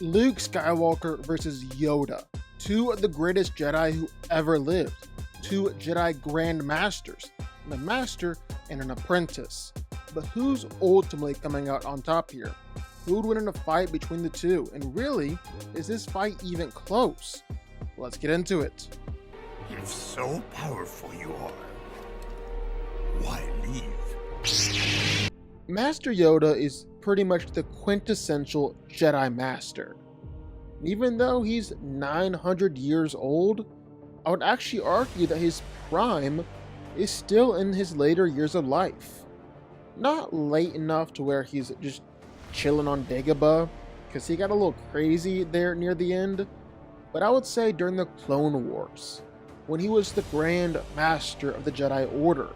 Luke Skywalker versus Yoda, two of the greatest Jedi who ever lived, two Jedi Grandmasters, a master and an apprentice. But who's ultimately coming out on top here? Who would win in a fight between the two? And really, is this fight even close? Let's get into it. If so powerful you are, why leave? Master Yoda is pretty much the quintessential Jedi Master. Even though he's 900 years old, I would actually argue that his prime is still in his later years of life. Not late enough to where he's just chilling on Dagobah, because he got a little crazy there near the end, but I would say during the Clone Wars, when he was the Grand Master of the Jedi Order.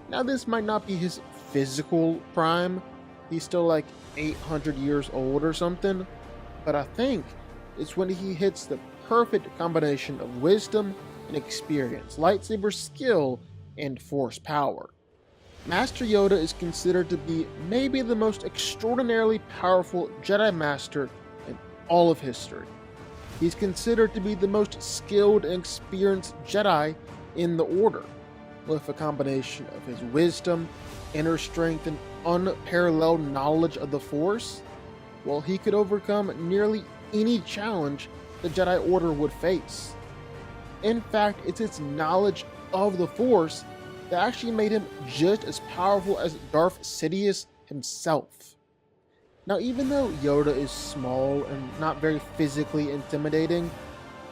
Now this might not be his physical prime, he's still like 800 years old or something, but I think it's when he hits the perfect combination of wisdom and experience, lightsaber skill, and force power. Master Yoda is considered to be maybe the most extraordinarily powerful Jedi Master in all of history. He's considered to be the most skilled and experienced Jedi in the Order, with a combination of his wisdom, inner strength, and unparalleled knowledge of the Force. Well, he could overcome nearly any challenge the Jedi Order would face. In fact, it's his knowledge of the Force that actually made him just as powerful as Darth Sidious himself. Now, even though Yoda is small and not very physically intimidating,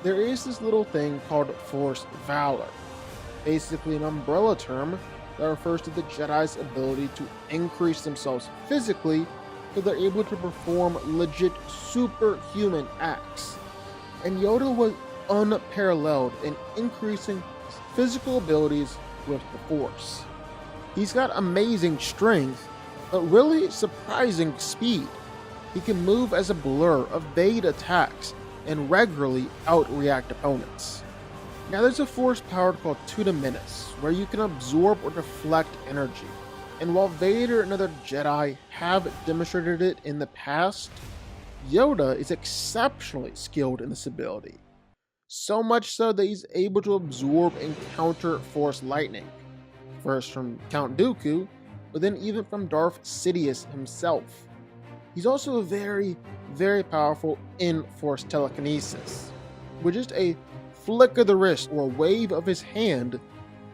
there is this little thing called Force Valor, basically an umbrella term that refers to the Jedi's ability to increase themselves physically so they're able to perform legit superhuman acts. And Yoda was unparalleled in increasing his physical abilities with the Force. He's got amazing strength, but really surprising speed. He can move as a blur, evade attacks, and regularly outreact opponents. Now there's a force power called Menace, where you can absorb or deflect energy. And while Vader and other Jedi have demonstrated it in the past, Yoda is exceptionally skilled in this ability. So much so that he's able to absorb and counter Force lightning, first from Count Dooku, but then even from Darth Sidious himself. He's also very, very powerful in Force telekinesis. With just a flick of the wrist or a wave of his hand,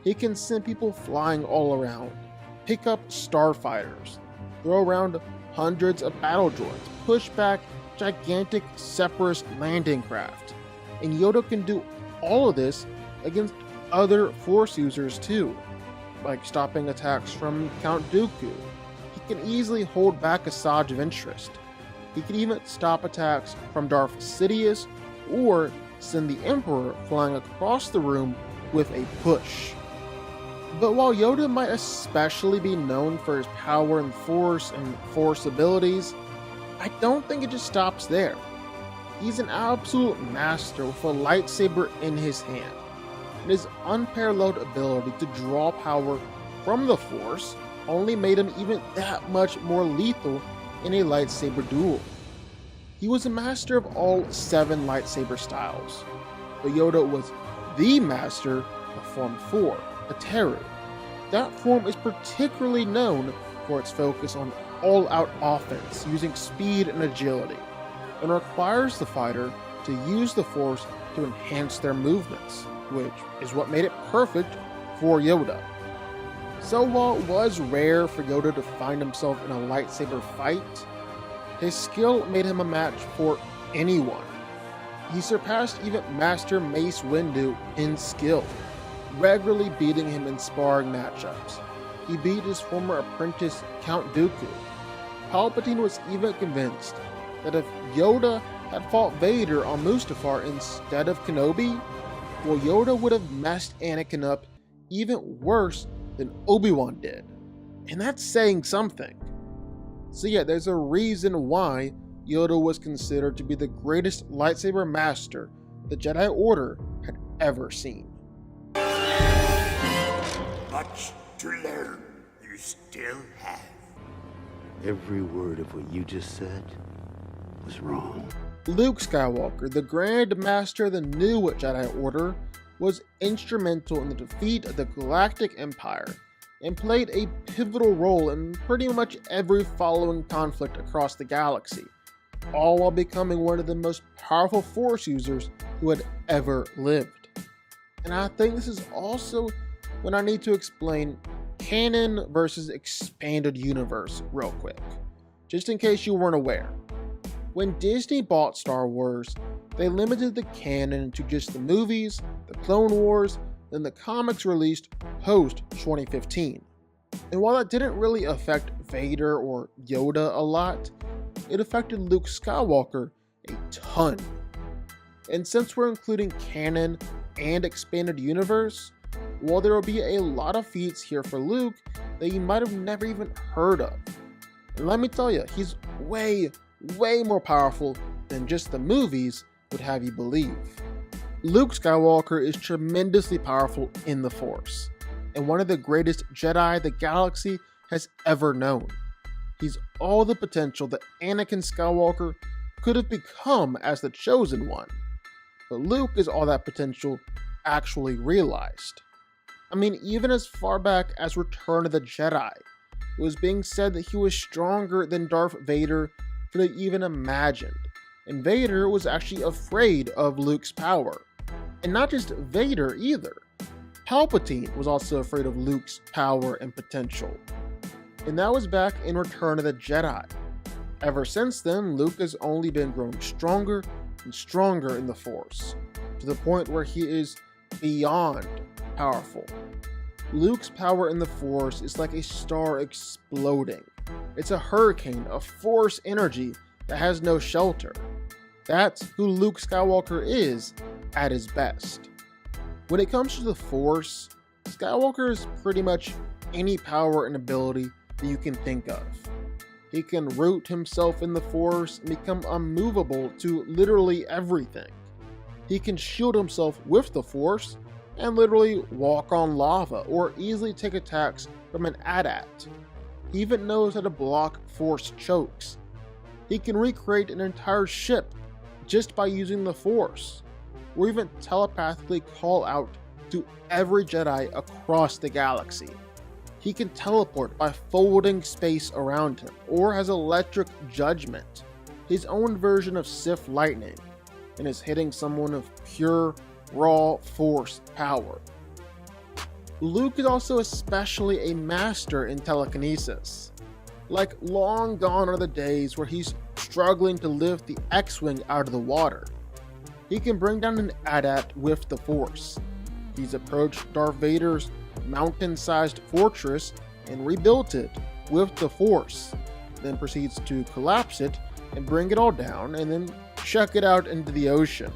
he can send people flying all around, pick up starfighters, throw around hundreds of battle droids, push back gigantic Separatist landing craft. And Yoda can do all of this against other Force users too, like stopping attacks from Count Dooku. He can easily hold back a Asajj Ventress. He can even stop attacks from Darth Sidious or send the Emperor flying across the room with a push. But while Yoda might especially be known for his power and Force abilities, I don't think it just stops there. He's an absolute master with a lightsaber in his hand, and his unparalleled ability to draw power from the Force only made him even that much more lethal in a lightsaber duel. He was a master of all 7 lightsaber styles, but Yoda was the master of Form 4, the Teru. That form is particularly known for its focus on all-out offense using speed and agility, and requires the fighter to use the Force to enhance their movements, which is what made it perfect for Yoda. So while it was rare for Yoda to find himself in a lightsaber fight, his skill made him a match for anyone. He surpassed even Master Mace Windu in skill, regularly beating him in sparring matchups. He beat his former apprentice Count Dooku. Palpatine was even convinced that if Yoda had fought Vader on Mustafar instead of Kenobi, well, Yoda would have messed Anakin up even worse than Obi-Wan did. And that's saying something. So yeah, there's a reason why Yoda was considered to be the greatest lightsaber master the Jedi Order had ever seen. Much to learn you still have. Every word of what you just said was wrong. Luke Skywalker, the Grand Master of the new Jedi Order, was instrumental in the defeat of the Galactic Empire and played a pivotal role in pretty much every following conflict across the galaxy, all while becoming one of the most powerful Force users who had ever lived. And I think this is also when I need to explain canon versus expanded universe real quick, just in case you weren't aware. When Disney bought Star Wars, they limited the canon to just the movies, the Clone Wars, and the comics released post 2015. And while that didn't really affect Vader or Yoda a lot, it affected Luke Skywalker a ton. And since we're including canon and expanded universe, while there will be a lot of feats here for Luke that you might have never even heard of. And let me tell you, he's way more powerful than just the movies would have you believe. Luke Skywalker is tremendously powerful in the Force, and one of the greatest Jedi the galaxy has ever known. He's all the potential that Anakin Skywalker could have become as the Chosen One, but Luke is all that potential actually realized. I mean, even as far back as Return of the Jedi, it was being said that he was stronger than Darth Vader could have even imagined, and Vader was actually afraid of Luke's power. And not just Vader either. Palpatine was also afraid of Luke's power and potential. And that was back in Return of the Jedi. Ever since then, Luke has only been growing stronger and stronger in the Force, to the point where he is beyond powerful. Luke's power in the Force is like a star exploding. It's a hurricane of Force energy that has no shelter. That's who Luke Skywalker is at his best. When it comes to the Force, Skywalker is pretty much any power and ability that you can think of. He can root himself in the Force and become unmovable to literally everything. He can shield himself with the Force and literally walk on lava or easily take attacks from an AT-AT. He even knows how to block Force chokes. He can recreate an entire ship just by using the Force, or even telepathically call out to every Jedi across the galaxy. He can teleport by folding space around him, or has electric judgment, his own version of Sith lightning, and is hitting someone of pure, raw Force power. Luke is also especially a master in telekinesis. Like, long gone are the days where he's struggling to lift the X-Wing out of the water. He can bring down an AT-AT with the Force. He's approached Darth Vader's mountain-sized fortress and rebuilt it with the Force, then proceeds to collapse it and bring it all down and then chuck it out into the ocean.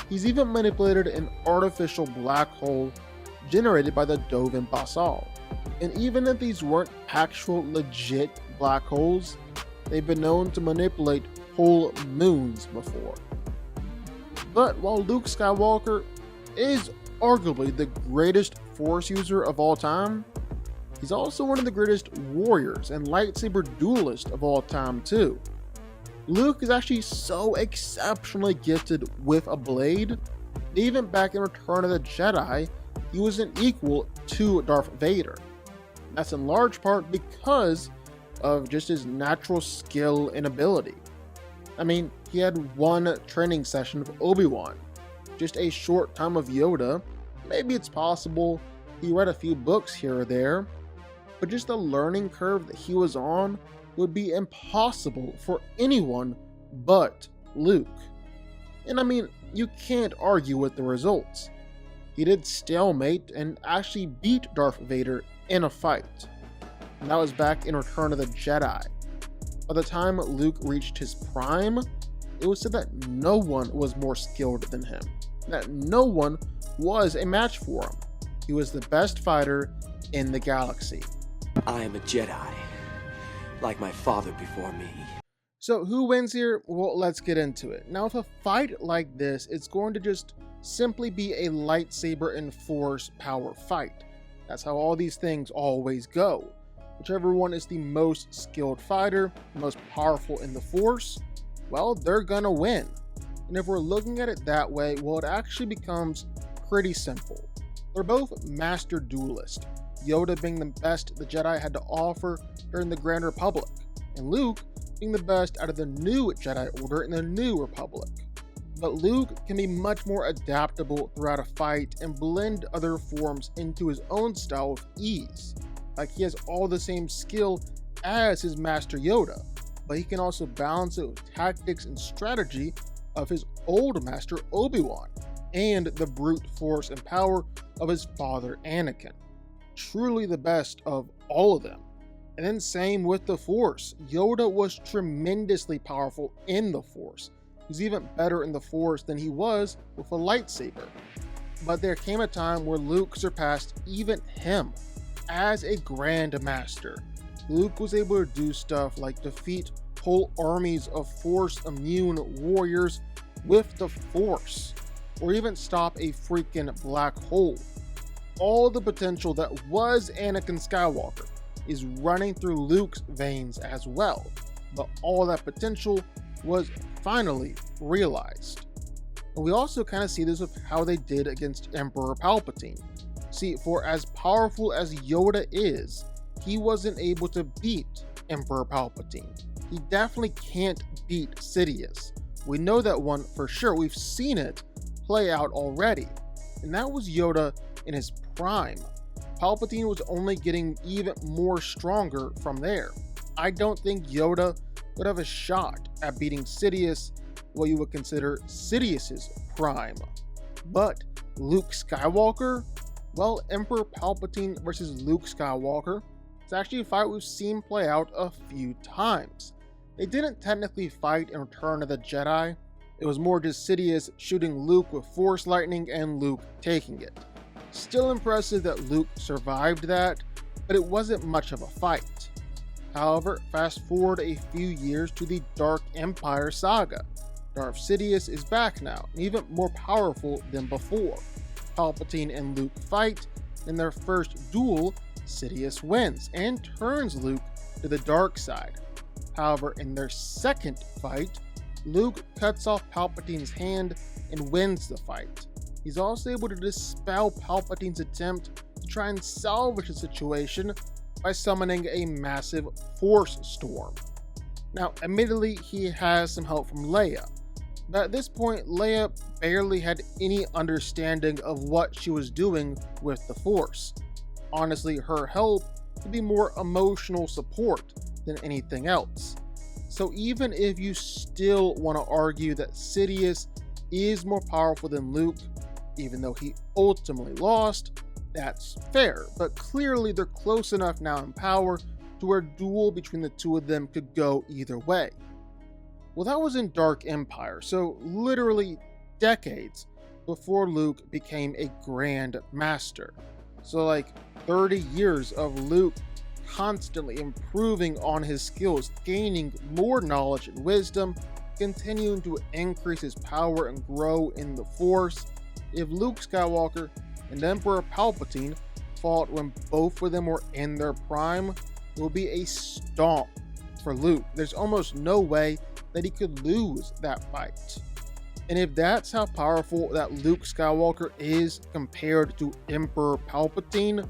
He's even manipulated an artificial black hole generated by the Dovin Basal. And even if these weren't actual legit black holes, they've been known to manipulate whole moons before. But while Luke Skywalker is arguably the greatest Force user of all time, he's also one of the greatest warriors and lightsaber duelists of all time too. Luke is actually so exceptionally gifted with a blade, even back in Return of the Jedi, he was an equal to Darth Vader. That's in large part because of just his natural skill and ability. I mean, he had one training session of Obi-Wan, just a short time of Yoda. Maybe it's possible he read a few books here or there, but just the learning curve that he was on would be impossible for anyone but Luke. And I mean, you can't argue with the results. He did stalemate and actually beat Darth Vader in a fight. And that was back in Return of the Jedi. By the time Luke reached his prime, it was said that no one was more skilled than him, that no one was a match for him. He was the best fighter in the galaxy. I am a Jedi, like my father before me. So who wins here? Well, let's get into it. Now, if a fight like this, it's going to just simply be a lightsaber and Force power fight. That's how all these things always go. Whichever one is the most skilled fighter, most powerful in the Force, well, they're gonna win. And if we're looking at it that way, well, it actually becomes pretty simple. They're both master duelists, Yoda being the best the Jedi had to offer during the Grand Republic, and Luke being the best out of the new Jedi Order in the New Republic. But Luke can be much more adaptable throughout a fight and blend other forms into his own style with ease. Like, he has all the same skill as his master Yoda, but he can also balance it with tactics and strategy of his old master Obi-Wan and the brute force and power of his father Anakin. Truly the best of all of them. And then same with the Force. Yoda was tremendously powerful in the Force. He's even better in the Force than he was with a lightsaber. But there came a time where Luke surpassed even him as a Grand Master. Luke was able to do stuff like defeat whole armies of Force-immune warriors with the Force, or even stop a freaking black hole. All the potential that was Anakin Skywalker is running through Luke's veins as well, but all that potential was finally realized. And we also kind of see this with how they did against Emperor Palpatine. See, for as powerful as Yoda is, he wasn't able to beat Emperor Palpatine. He definitely can't beat Sidious. We know that one for sure. We've seen it play out already. And that was Yoda in his prime. Palpatine was only getting even more stronger from there. I don't think Yoda would have a shot at beating Sidious, what you would consider Sidious's prime. But Luke Skywalker? Well, Emperor Palpatine versus Luke Skywalker is actually a fight we've seen play out a few times. They didn't technically fight in Return of the Jedi. It was more just Sidious shooting Luke with Force lightning and Luke taking it. Still impressive that Luke survived that, but it wasn't much of a fight. However, fast forward a few years to the Dark Empire saga. Darth Sidious is back now, and even more powerful than before. Palpatine and Luke fight. In their first duel, Sidious wins and turns Luke to the dark side. However, in their second fight, Luke cuts off Palpatine's hand and wins the fight. He's also able to dispel Palpatine's attempt to try and salvage the situation by summoning a massive Force storm. Now, admittedly, he has some help from Leia, but at this point, Leia barely had any understanding of what she was doing with the Force. Honestly, her help would be more emotional support than anything else. So even if you still want to argue that Sidious is more powerful than Luke, even though he ultimately lost, that's fair, but clearly they're close enough now in power to where a duel between the two of them could go either way. Well, that was in Dark Empire, so literally decades before Luke became a Grand Master. So like 30 years of Luke constantly improving on his skills, gaining more knowledge and wisdom, continuing to increase his power and grow in the Force. If Luke Skywalker and Emperor Palpatine fought when both of them were in their prime, it will be a stomp for Luke. There's almost no way that he could lose that fight. And if that's how powerful that Luke Skywalker is compared to Emperor Palpatine,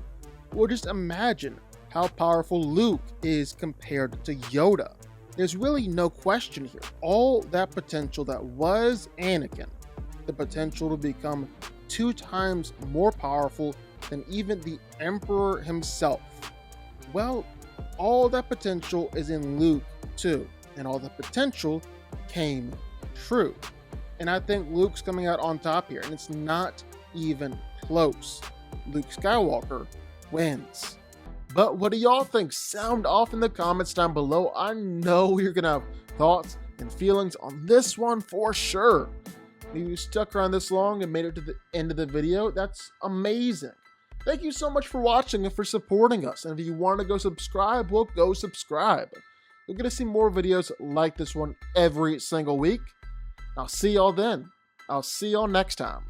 well, just imagine how powerful Luke is compared to Yoda. There's really no question here. All that potential that was Anakin, the potential to become 2 times more powerful than even the Emperor himself. Well, all that potential is in Luke too, and all the potential came true. And I think Luke's coming out on top here, and it's not even close. Luke Skywalker wins. But what do y'all think? Sound off in the comments down below. I know you're gonna have thoughts and feelings on this one for sure. If you stuck around this long and made it to the end of the video, that's amazing. Thank you so much for watching and for supporting us. And if you want to go subscribe, well, go subscribe. You're gonna see more videos like this one every single week. I'll see y'all then. I'll see y'all next time.